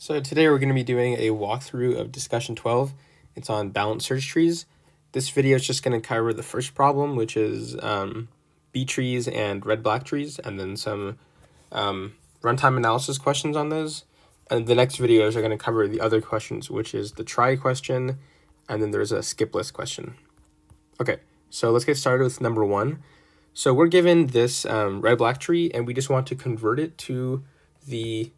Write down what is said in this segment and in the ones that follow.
So today we're going to be doing a walkthrough of discussion 12. It's on balanced search trees. This video is just going to cover the first problem, which is B trees and red-black trees, and then some runtime analysis questions on those. And the next videos are going to cover the other questions, which is the try question, and then there's a skip list question. Okay, so let's get started with number one. So we're given this red-black tree, and we just want to convert it to the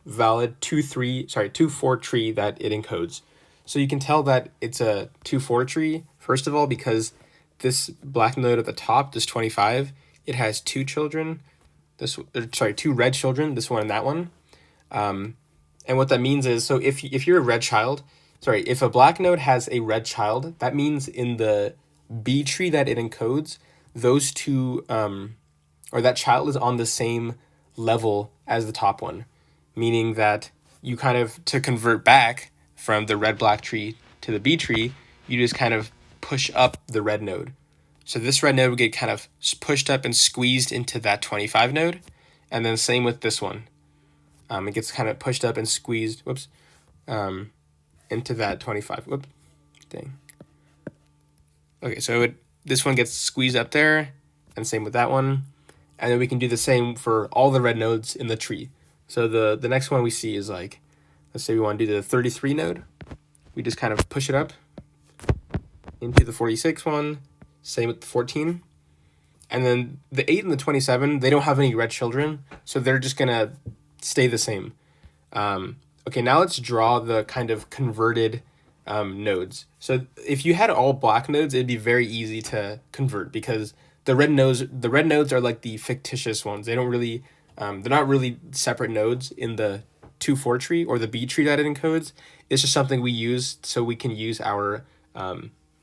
valid 2-4 tree that it encodes. So you can tell that it's a 2-4 tree, first of all, because this black node at the top, this 25, it has two children, two red children, this one and that one. And what that means is, so if you're a red child, if a black node has a red child, that means in the B tree that it encodes, those two, or that child is on the same level as the top one, meaning that you kind of, to convert back from the red-black tree to the B tree, you just kind of push up the red node. So this red node would get kind of pushed up and squeezed into that 25 node, and then same with this one. It gets kind of pushed up and squeezed, into that 25. Okay, so this one gets squeezed up there, and same with that one. And then we can do the same for all the red nodes in the tree. So the next one we see is like, let's say we want to do the 33 node. We just kind of push it up into the 46 one, same with the 14. And then the 8 and the 27, they don't have any red children, so they're just going to stay the same. Okay, now let's draw the kind of converted nodes. So if you had all black nodes, it'd be very easy to convert because the red nodes are like the fictitious ones. They don't really, they're not really separate nodes in the 2-4 tree or the B tree that it encodes. It's just something we use so we can use our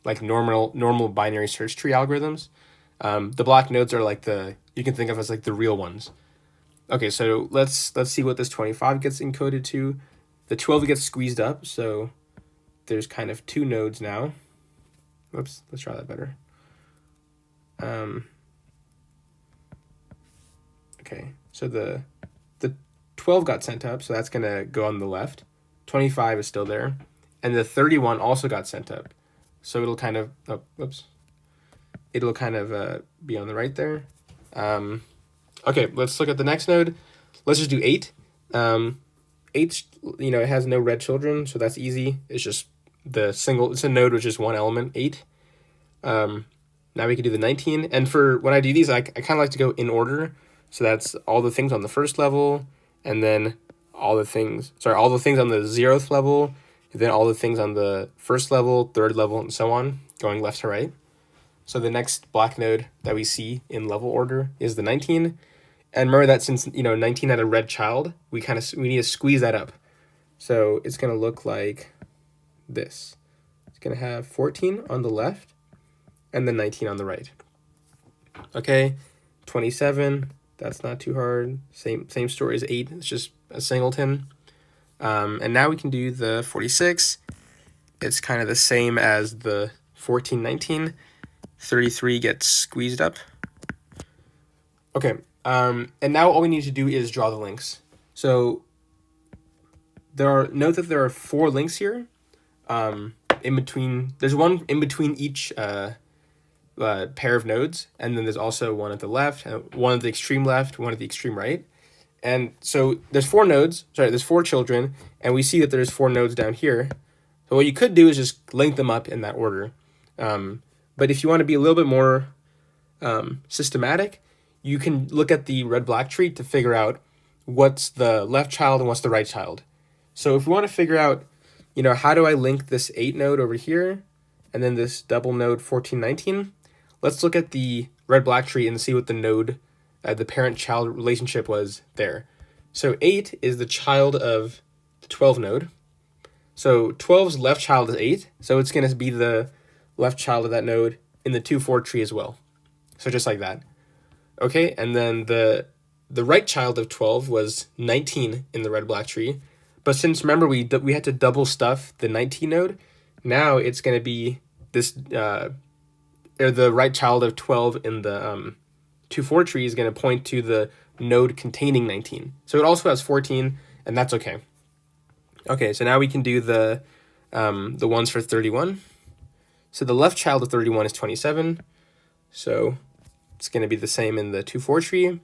like normal binary search tree algorithms. The black nodes are like you can think of as like the real ones. Okay, so let's see what this 25 gets encoded to. The 12 gets squeezed up, so there's kind of two nodes now. Whoops, let's try that better. Okay, so the 12 got sent up, so that's going to go on the left. 25 is still there. And the 31 also got sent up. So it'll kind of, it'll kind of be on the right there. Okay, let's look at the next node. Let's just do 8. 8, it has no red children, so that's easy. It's just it's a node with just one element, 8. Now we can do the 19. And for when I do these, I kind of like to go in order. So that's all the things on the first level, and then all the things on the 0th level, and then all the things on the first level, 3rd level, and so on, going left to right. So the next black node that we see in level order is the 19. And remember that since 19 had a red child, we need to squeeze that up. So it's going to look like this. It's going to have 14 on the left and then 19 on the right. Okay, 27, that's not too hard. Same story as 8, it's just a singleton. And now we can do the 46. It's kind of the same as the 14, 19. 33 gets squeezed up. Okay, and now all we need to do is draw the links. So note that there are 4 links here. There's one in between each pair of nodes, and then there's also one at the left, one at the extreme left, one at the extreme right. And so there's 4 nodes, there's 4 children, and we see that there's 4 nodes down here. So what you could do is just link them up in that order. But if you want to be a little bit more systematic, you can look at the red-black tree to figure out what's the left child and what's the right child. So if we want to figure out, how do I link this 8 node over here and then this double node 14, 19, let's look at the red-black tree and see what the node, the parent-child relationship was there. So 8 is the child of the 12 node. So 12's left child is 8, so it's going to be the left child of that node in the 2-4 tree as well. So just like that. Okay, and then the right child of 12 was 19 in the red-black tree. But since, remember, we had to double stuff the 19 node, now it's going to be this, or the right child of 12 in the 2-4 tree is going to point to the node containing 19. So it also has 14, and that's okay. Okay, so now we can do the ones for 31. So the left child of 31 is 27. So it's going to be the same in the 2, 4 tree.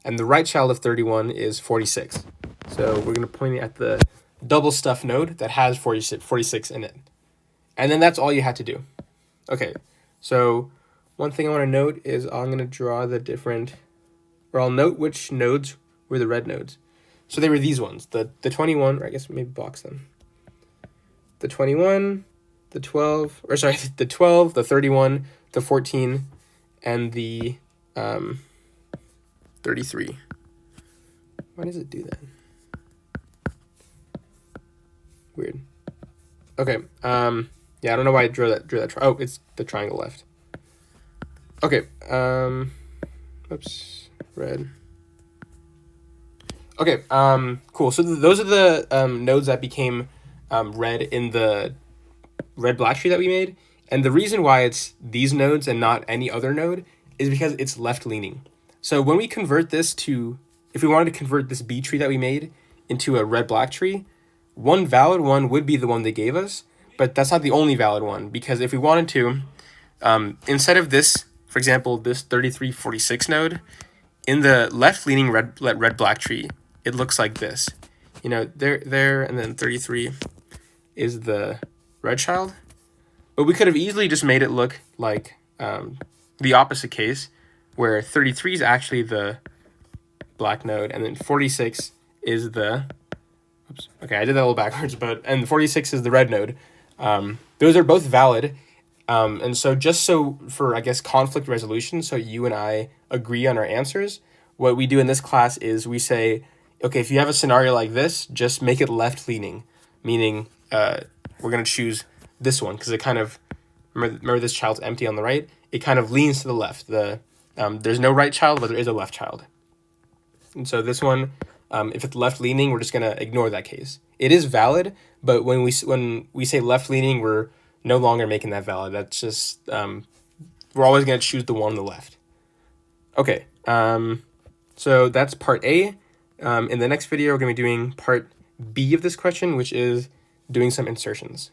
And the right child of 31 is 46. So we're going to point it at the double stuff node that has 46 in it. And then that's all you had to do. Okay, so one thing I want to note is I'm going to draw the different, or I'll note which nodes were the red nodes. So they were these ones, the 21, or I guess maybe box them. The 21, the 12, or sorry, the 12, the 31, the 14, and the 33. Why does it do that? Weird. Okay, yeah, I don't know why I drew that. Oh, it's the triangle left. Okay, oops, red. Okay, cool. So those are the nodes that became red in the red-black tree that we made. And the reason why it's these nodes and not any other node is because it's left-leaning. So when we convert this to, if we wanted to convert this B tree that we made into a red-black tree, one valid one would be the one they gave us, but that's not the only valid one, because if we wanted to, instead of this, for example, this 3346 node, in the left-leaning red-black tree, it looks like this. You know, there, and then 33 is the red child. But we could have easily just made it look like the opposite case, where 33 is actually the black node, and then 46 is the, oops, okay, I did that a little backwards, and 46 is the red node. Those are both valid, and so just so for, I guess, conflict resolution, so you and I agree on our answers, what we do in this class is we say, okay, if you have a scenario like this, just make it left-leaning, meaning we're going to choose this one, because it kind of, remember this child's empty on the right? It kind of leans to the left. There's no right child, but there is a left child. And so this one, if it's left-leaning, we're just going to ignore that case. It is valid, but when we say left-leaning, we're no longer making that valid. That's just, we're always going to choose the one on the left. Okay, so that's part A. In the next video, we're going to be doing part B of this question, which is doing some insertions.